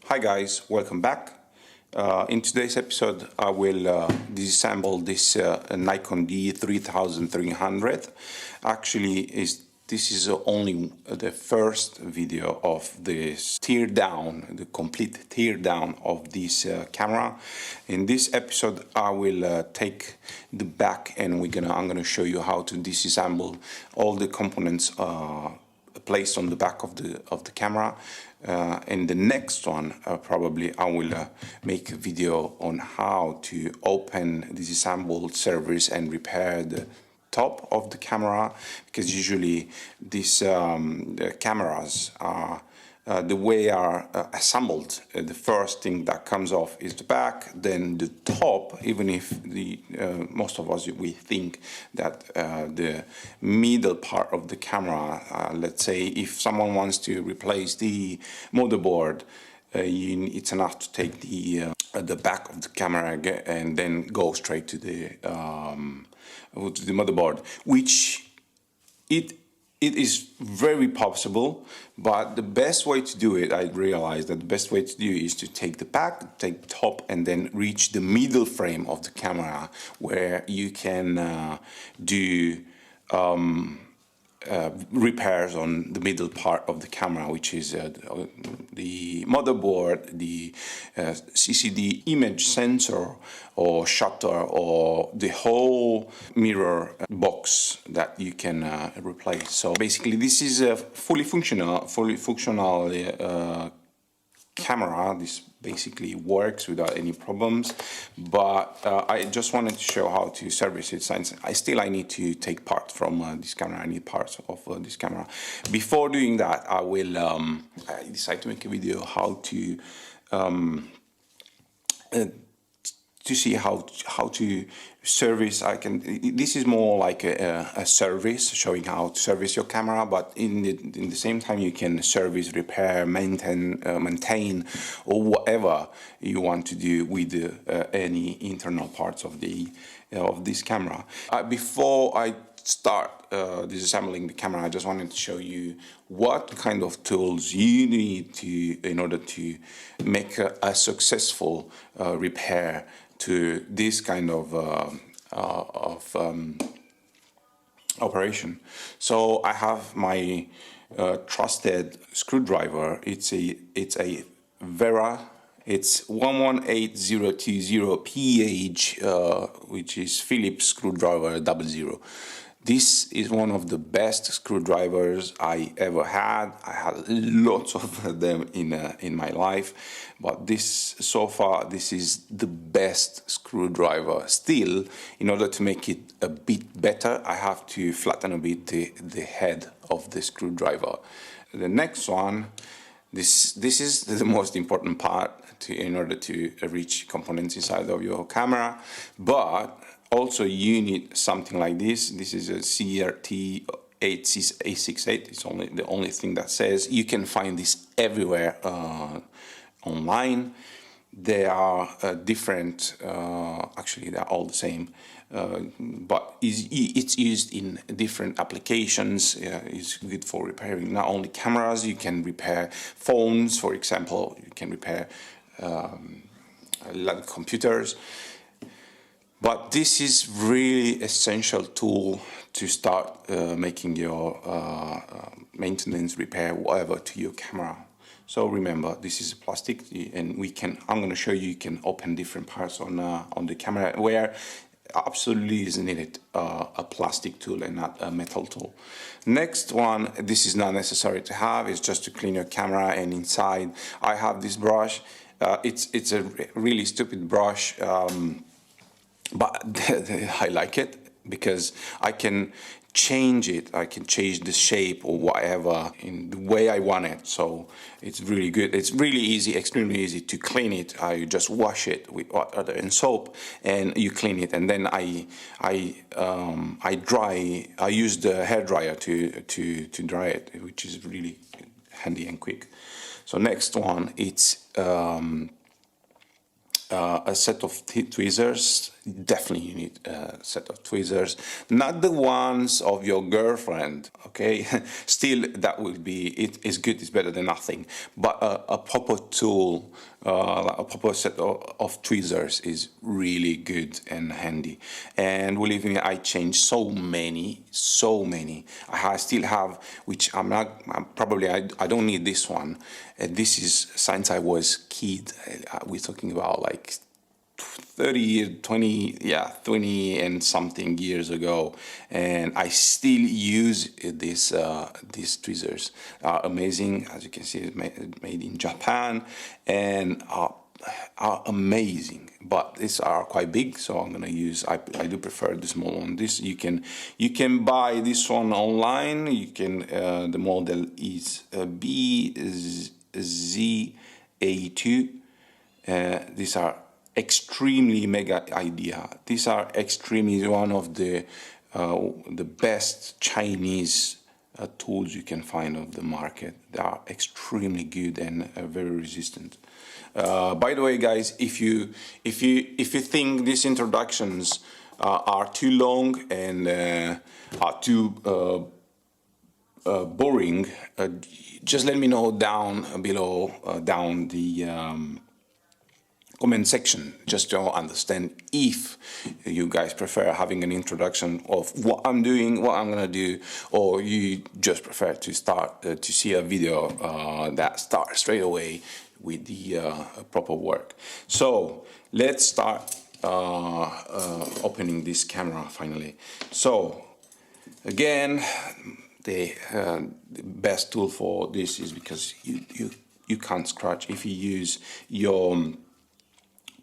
Hi guys, welcome back. In today's episode I will disassemble this Nikon D3300. Actually, this is only the first video of this the complete tear down of this camera. In this episode I will take the back and I'm gonna show you how to disassemble all the components placed on the back of the camera. In the next one, probably I will make a video on how to open, disassemble, service and repair the top of the camera, because usually these cameras are the way are assembled. The first thing that comes off is the back, then the top. Even if most of us we think that the middle part of the camera, let's say if someone wants to replace the motherboard, it's enough to take the back of the camera and then go straight to the motherboard, which it is very possible, but the best way to do it, I realized that the best way to do it is to take the back, take the top, and then reach the middle frame of the camera, where you can do repairs on the middle part of the camera, which is the motherboard, the CCD image sensor or shutter, or the whole mirror box that you can replace. So basically this is a fully functional camera. This basically works without any problems, but I just wanted to show how to service it, since I need to take part from this camera. I need parts of this camera. Before doing that, I decide to make a video how to see how to service. This is more like a service, showing how to service your camera, but in the same time you can service, repair, maintain or whatever you want to do with any internal parts of this camera. Before I start disassembling the camera, I just wanted to show you what kind of tools you need in order to make a successful repair to this kind of operation. So I have my trusted screwdriver. It's a Vera. It's 118020 PH, which is Phillips screwdriver 00. This is one of the best screwdrivers I ever had. I had lots of them in my life, but so far this is the best screwdriver. Still, in order to make it a bit better, I have to flatten a bit the head of the screwdriver. The next one, this is the most important part in order to reach components inside of your camera, but also you need something like this. This is a CRT 868. It's the only thing that says. You can find this everywhere online. They are different, actually they're all the same, but it's used in different applications. It's good for repairing not only cameras. You can repair phones, for example. You can repair a lot of computers. But this is really essential tool to start making your maintenance, repair, whatever to your camera. So remember, this is plastic, and I'm going to show you can open different parts on the camera where absolutely is needed a plastic tool and not a metal tool. Next one, this is not necessary to have. It's just to clean your camera, and inside I have this brush. It's a really stupid brush. But I like it because I can change it. I can change the shape or whatever in the way I want it. So it's really good. It's really easy, extremely easy to clean it. I just wash it with water and soap, and you clean it. And then I use the hair dryer to dry it, which is really handy and quick. So next one, it's a set of tweezers. Definitely you need a set of tweezers, not the ones of your girlfriend, okay? Still, that would be, it is good, it's better than nothing, but a proper tool, a proper set of tweezers is really good and handy. And believe me, I changed so many. I still have, which I don't need this one. This is since I was kid. We're talking about like 20 and something years ago, and I still use these tweezers. Are amazing, as you can see, it's made in Japan, and are amazing. But these are quite big, so I'm gonna use. I do prefer the small one. This you can buy this one online. You can the model is BZA2. These are extremely mega idea. These are extremely one of the best Chinese tools you can find on the market. They are extremely good and very resistant. By the way, guys, if you think these introductions are too long and are too boring, just let me know down below, down the comment section, just to understand if you guys prefer having an introduction of what I'm doing, what I'm gonna do, or you just prefer to start to see a video that starts straight away with the proper work. So let's start opening this camera finally. So again, the best tool for this is because you can't scratch. If you use your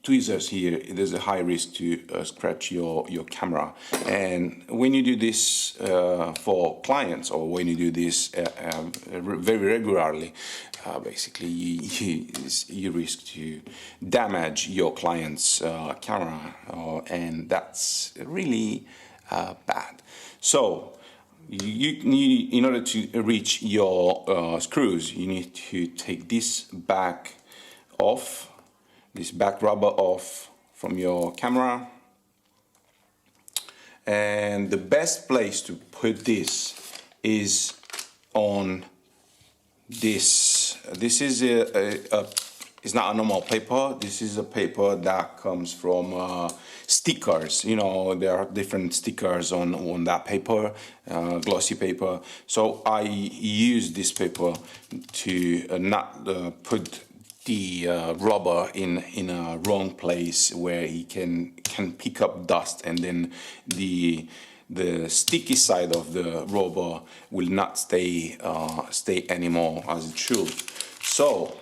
tweezers here, there's a high risk to scratch your camera. And when you do this for clients, or when you do this very regularly, basically you risk to damage your client's camera, and that's really bad. So you need, in order to reach your screws, you need to take this back off, this back rubber off from your camera. And the best place to put this is on this. This is it's not a normal paper. This is a paper that comes from stickers. You know, there are different stickers on that paper, glossy paper. So I use this paper to not put the rubber in a wrong place where he can pick up dust, and then the sticky side of the rubber will not stay anymore as it should. So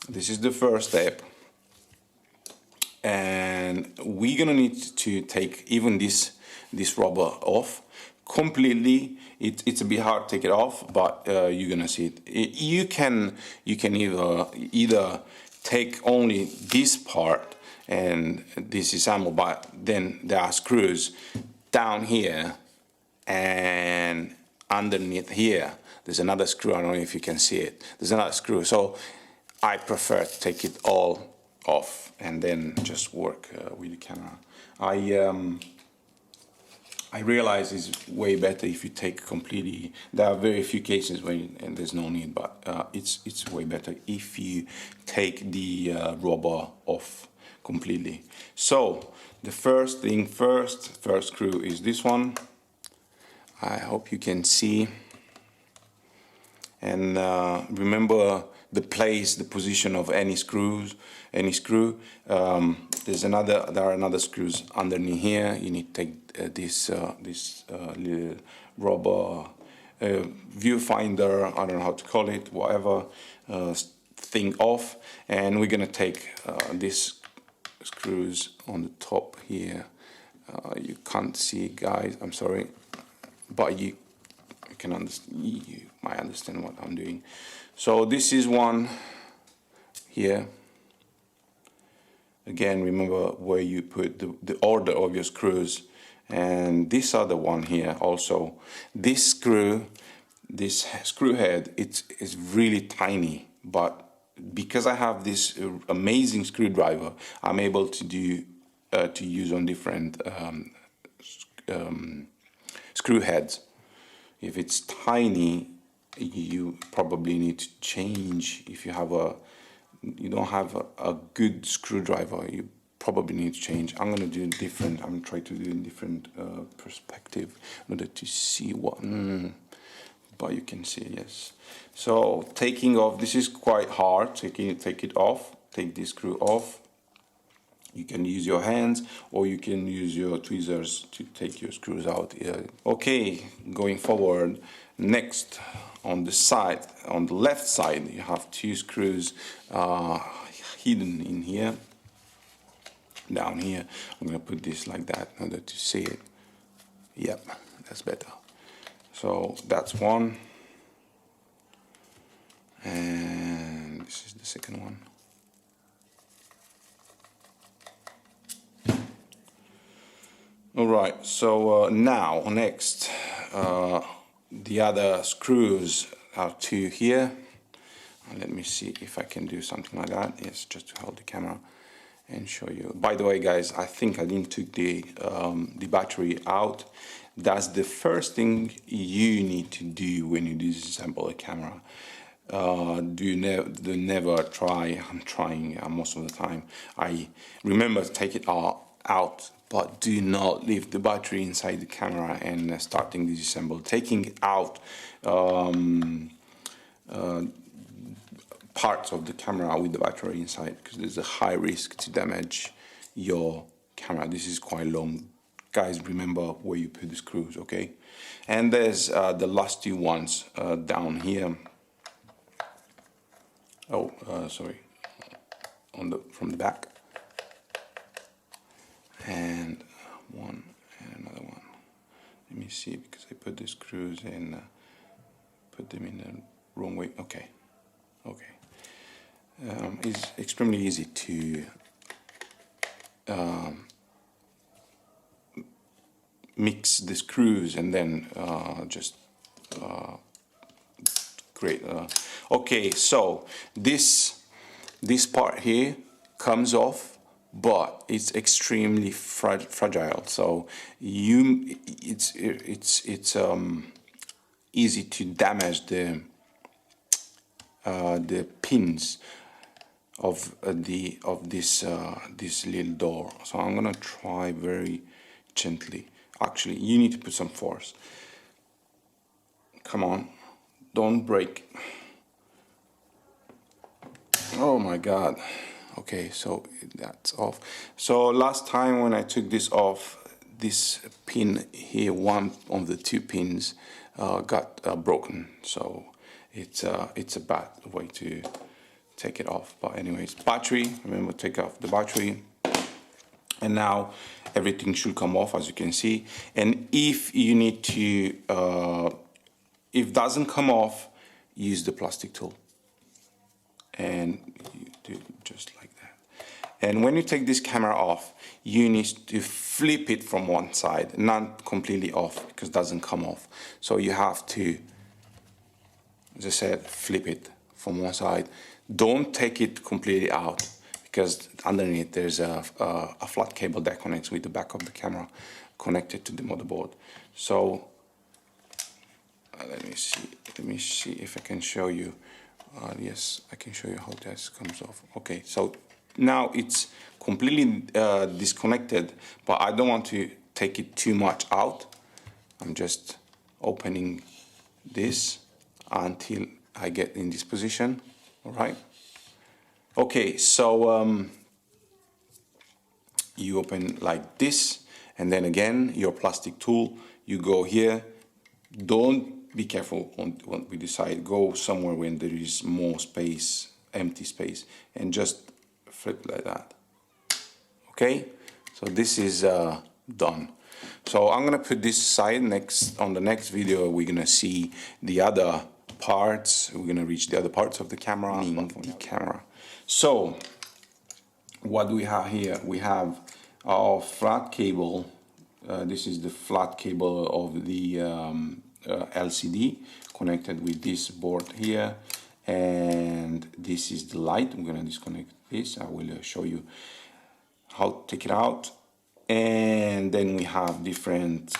this is the first step, and we're gonna need to take even this rubber off completely. It's a bit hard to take it off, but you're gonna see it. You can either take only this part and disassemble, but then there are screws down here and underneath here. There's another screw. I don't know if you can see it. There's another screw. So I prefer to take it all off and then just work with the camera. I realize it's way better if you take completely. There are very few cases where and there's no need, but it's way better if you take the rubber off completely. So the first thing first screw is this one. I hope you can see. And remember the place, the position of any screw. There are another screws underneath here. You need to take this little rubber viewfinder, I don't know how to call it, whatever, thing off, and we're gonna take these screws on the top here. You can't see, guys, I'm sorry, but you might understand what I'm doing. So this is one here. Again, remember where you put the order of your screws. And this other one here also. This screw head, it's really tiny, but because I have this amazing screwdriver, I'm able to do to use on different screw heads. If it's tiny, you probably need to change. If you don't have a good screwdriver, you probably need to change. I'm gonna do different. I'm gonna try to do a different perspective in order to see what. But you can see, yes. So taking off, this is quite hard. Take it off. Take this screw off. You can use your hands or you can use your tweezers to take your screws out. Okay, going forward. Next, on the side, on the left side, you have two screws hidden in here. Down here, I'm gonna put this like that in order to see it. Yep, that's better. So that's one, and this is the second one. All right, so now next, the other screws are two here. Let me see if I can do something like that. Yes, just to hold the camera and show you. By the way, guys, I think I didn't take the battery out. That's the first thing you need to do when you disassemble a camera. Do never try. I'm trying most of the time. I remember to take it out, but do not leave the battery inside the camera and starting disassemble. Taking out parts of the camera with the battery inside, because there's a high risk to damage your camera. This is quite long. Guys, remember where you put the screws, okay? And there's the last two ones down here. Oh, sorry, from the back. And one and another one. Let me see, because I put the screws in, put them in the wrong way. Okay, okay. It's extremely easy to mix the screws and then just create. Okay, so this part here comes off, but it's extremely fragile. So it's easy to damage the pins of this little door. So I'm gonna try very gently. Actually, you need to put some force. Come on, don't break. Oh my God. Okay, so that's off. So last time when I took this off, this pin here, one of the two pins got broken. So it's a bad way to take it off. But anyways, battery, remember, take off the battery. And now everything should come off, as you can see. And if you need to, if it doesn't come off, use the plastic tool. And you do just like that. And when you take this camera off, you need to flip it from one side, not completely off, because it doesn't come off. So you have to, as I said, flip it from one side. Don't take it completely out, because underneath there's a flat cable that connects with the back of the camera, connected to the motherboard. So let me see if I can show you. Yes, I can show you how this comes off. Okay, so now it's completely disconnected, but I don't want to take it too much out. I'm just opening this until I get in this position. All right. Okay, so you open like this, and then again your plastic tool, you go here. Don't be careful on we decide, go somewhere when there is more space, empty space, and just flip like that. Okay, so this is done. So I'm gonna put this aside. Next, on the next video, we're gonna see the other parts. We're gonna reach the other parts of the camera. So what do we have here? We have our flat cable. This is the flat cable of the LCD connected with this board here, and this is the light. I'm gonna disconnect this. I will show you how to take it out. And then we have different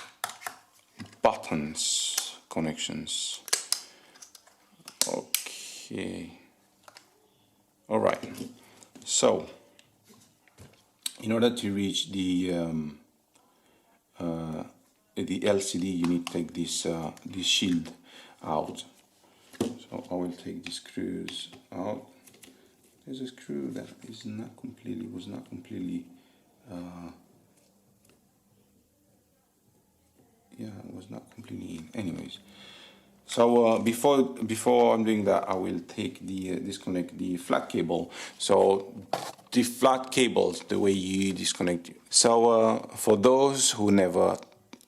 buttons connections. Okay, all right. So in order to reach the LCD, you need to take this shield out. So I will take the screws out. There's a screw that was not completely it was not completely in. Anyways, so before I'm doing that, I will take the disconnect the flat cable. So the flat cables, the way you disconnect. So for those who never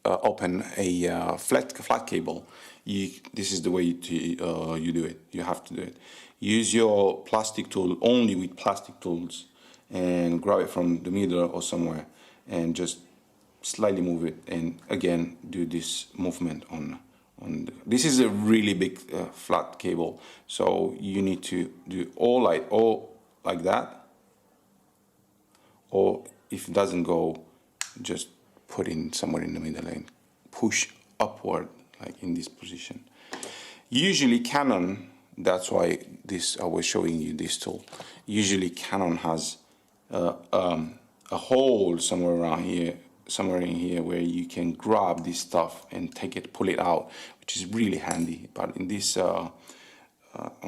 open a flat cable, this is the way you do it. You have to do it. Use your plastic tool only with plastic tools, and grab it from the middle or somewhere, and just slightly move it, and again do this movement on this is a really big flat cable, so you need to do all like that, or if it doesn't go, just put in somewhere in the middle and push upward, like in this position. Usually Canon, that's why I was showing you this tool. Usually Canon has a hole somewhere around here, somewhere in here, where you can grab this stuff and pull it out, which is really handy. But in this on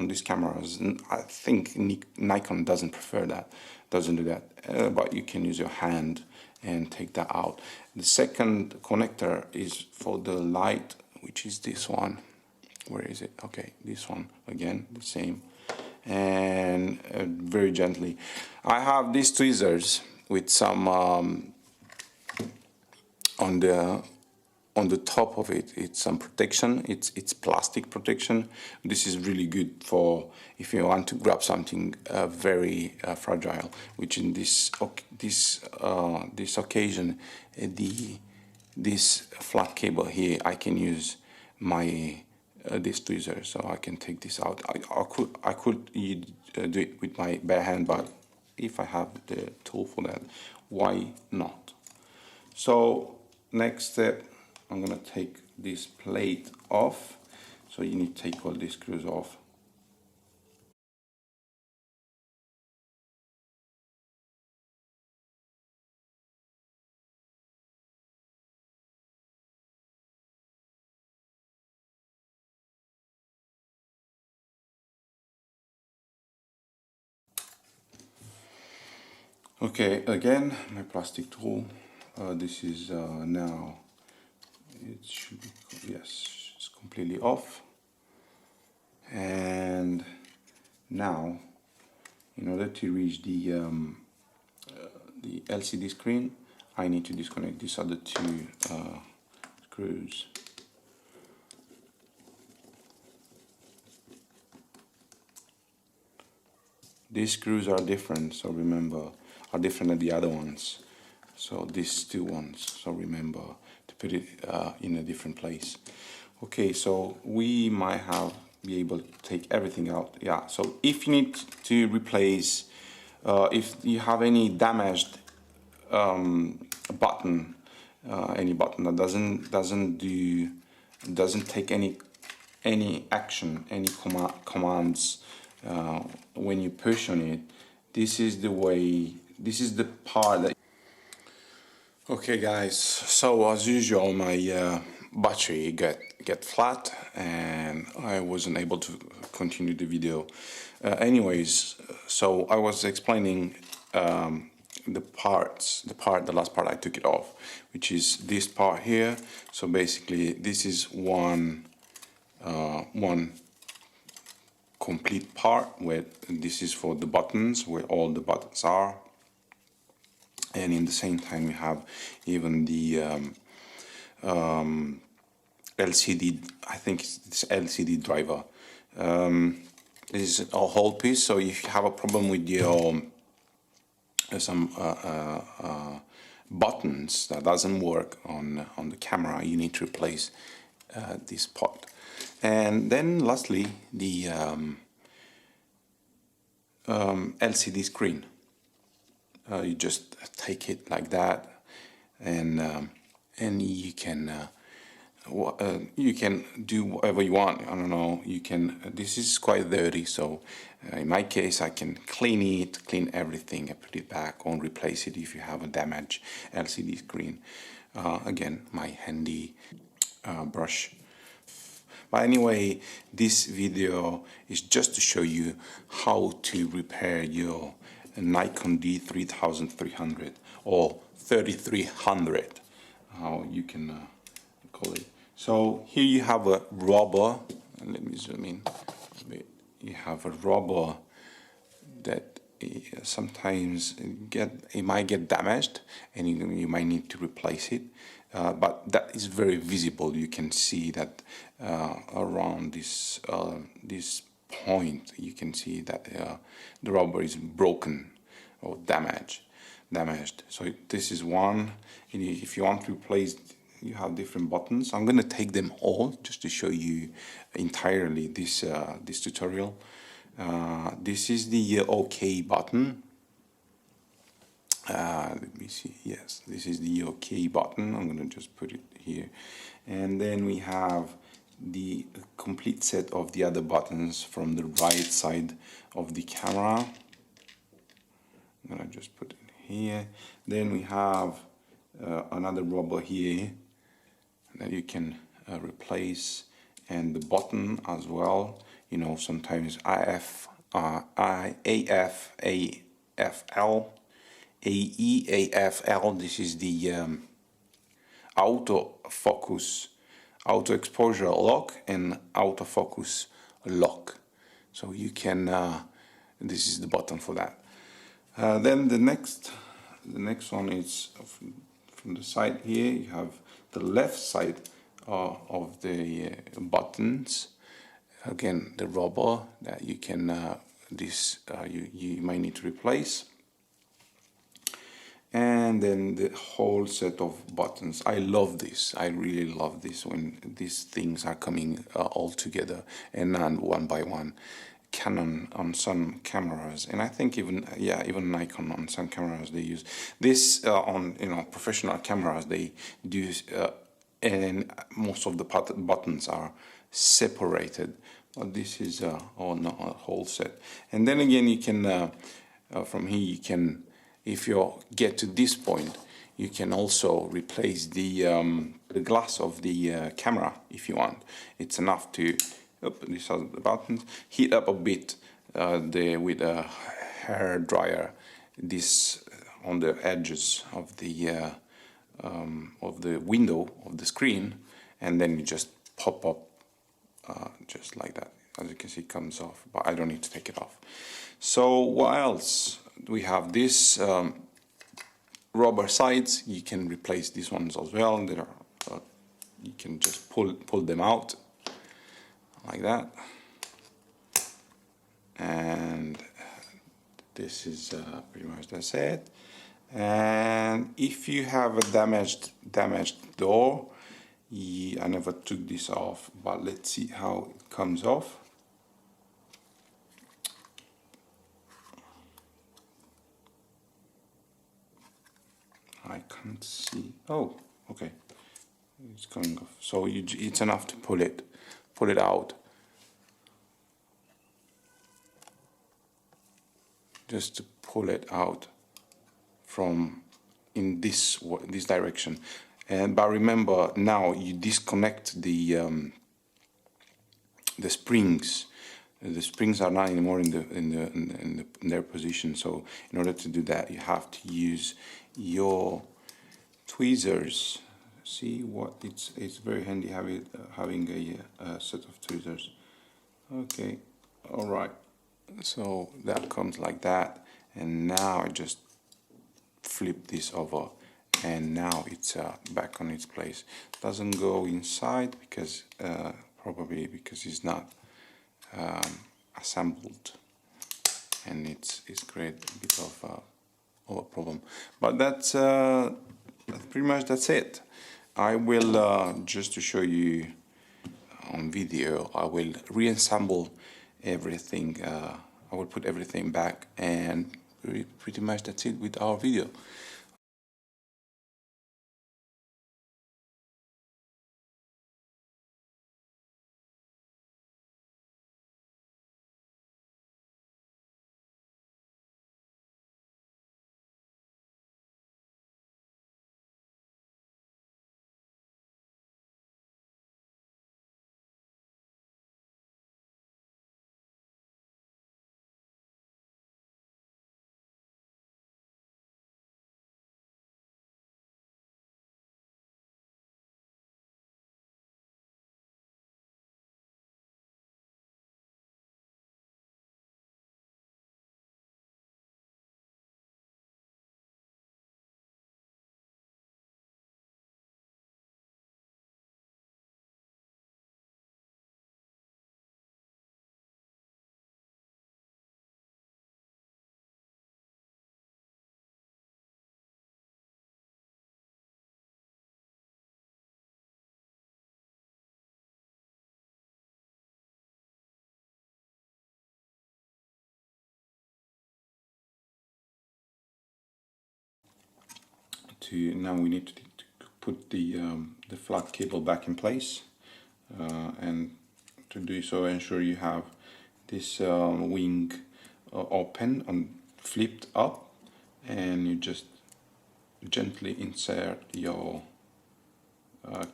these cameras, I think Nikon doesn't do that. But you can use your hand and take that out. The second connector is for the light, which is this one. Where is it? Okay, this one again, the same, and very gently. I have these tweezers with some on the top of it. It's some protection. It's plastic protection. This is really good for if you want to grab something very fragile. Which in this occasion, this flat cable here, I can use my this tweezer, so I can take this out. I could do it with my bare hand, but if I have the tool for that, why not? So next step, I'm gonna take this plate off. So you need to take all these screws off. Okay, again, my plastic tool. This is now, it should be, yes, it's completely off. And now, in order to reach the LCD screen, I need to disconnect these other two screws. These screws are different, so remember, are different than the other ones. So these two ones, so remember to put it in a different place. Okay, so we might be able to take everything out. Yeah, so if you need to replace, if you have any damaged button, any button that doesn't take any action, any commands when you push on it, this is the part that. Okay guys, so as usual my battery get flat and I wasn't able to continue the video. Anyways, so I was explaining the last part I took it off, which is this part here. So basically this is one complete part, where this is for the buttons, where all the buttons are. And in the same time we have even the LCD, I think it's LCD driver. This is a whole piece, so if you have a problem with your some buttons that doesn't work on the camera, you need to replace this part. And then lastly, the LCD screen. You just take it like that, and you can do whatever you want. I don't know. You can. This is quite dirty, so in my case, I can clean it, clean everything, and put it back, or replace it if you have a damaged LCD screen. Again, my handy brush. But anyway, this video is just to show you how to repair your Nikon D3300 or 3300, how you can call it. So here you have a rubber, and let me zoom in a bit. You have a rubber that sometimes it might get damaged, and you might need to replace it. But that is very visible. You can see that around this point, you can see that the rubber is broken or damaged. So this is one. If you want to replace, you have different buttons. I'm going to take them all just to show you entirely this tutorial. This is the OK button. Let me see. Yes, this is the OK button. I'm going to just put it here, and then we have the complete set of the other buttons from the right side of the camera. I'm going to just put it here. Then we have another rubber here that you can replace, and the button as well. You know, sometimes AFL, AEAFL. This is the autofocus, auto exposure lock, and autofocus lock. So you can. This is the button for that. Then the next one is from the side here. You have the left side of the buttons. Again, the rubber that you can you might need to replace, and then the whole set of buttons. I love this. I really love this when these things are coming all together and one by one. Canon on some cameras, and I think even Nikon on some cameras, they use this on professional cameras. They do, and most of the buttons are separated. But this is a whole set. And then again, you can from here you can, if you get to this point, you can also replace the glass of the camera if you want. It's enough to. These are the buttons. Heat up a bit with a hair dryer. This on the edges of the window of the screen, and then you just pop up just like that. As you can see, it comes off, but I don't need to take it off. So what else? We have this rubber sides. You can replace these ones as well. There are, you can just pull them out like that, and this is pretty much that's it. And if you have a damaged door, I never took this off, but let's see how it comes off. I can't see. Oh, okay, it's coming off. So it's enough to pull it out, just to pull it out from in this direction. But remember, now you disconnect the springs. The springs are not anymore in their position. So in order to do that, you have to use your tweezers. See what it's very handy having a set of tweezers. Okay, all right. So that comes like that, and now I just flip this over, and now it's back on its place. Doesn't go inside because probably because it's not assembled, and it's created a bit of a problem. But that's pretty much that's it. I will just to show you on video, I will reassemble everything I will put everything back, and pretty much that's it with our video. Now we need to put the flat cable back in place, and to do so, ensure you have this wing open and flipped up, and you just gently insert your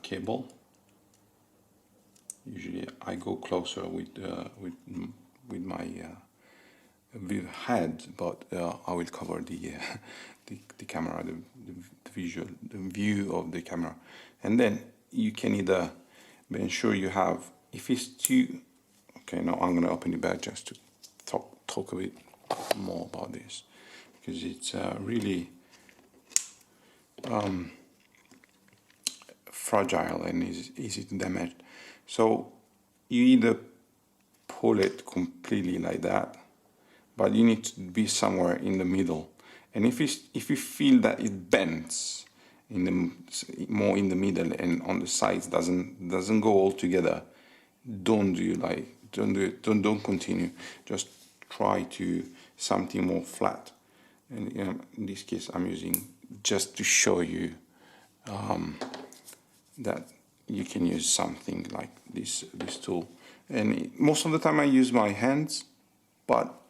cable. Usually I go closer with my head, but I will cover the the camera, the view of the camera, and then you can either ensure you have, if it's too, okay, now I'm gonna open it back just to talk a bit more about this, because it's really fragile and is easy to damage. So you either pull it completely like that, but you need to be somewhere in the middle. And if you feel that it bends in the more in the middle and on the sides doesn't go all together, don't don't continue. Just try to something more flat. And in this case, I'm using just to show you that you can use something like this tool. And most of the time I use my hands, but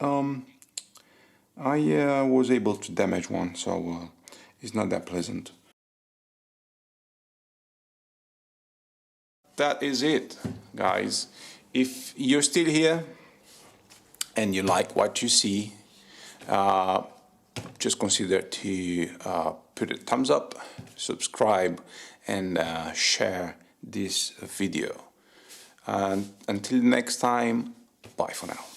I was able to damage one, so it's not that pleasant. That is it, guys. If you're still here and you like what you see, just consider to put a thumbs up, subscribe, and share this video. And until next time, bye for now.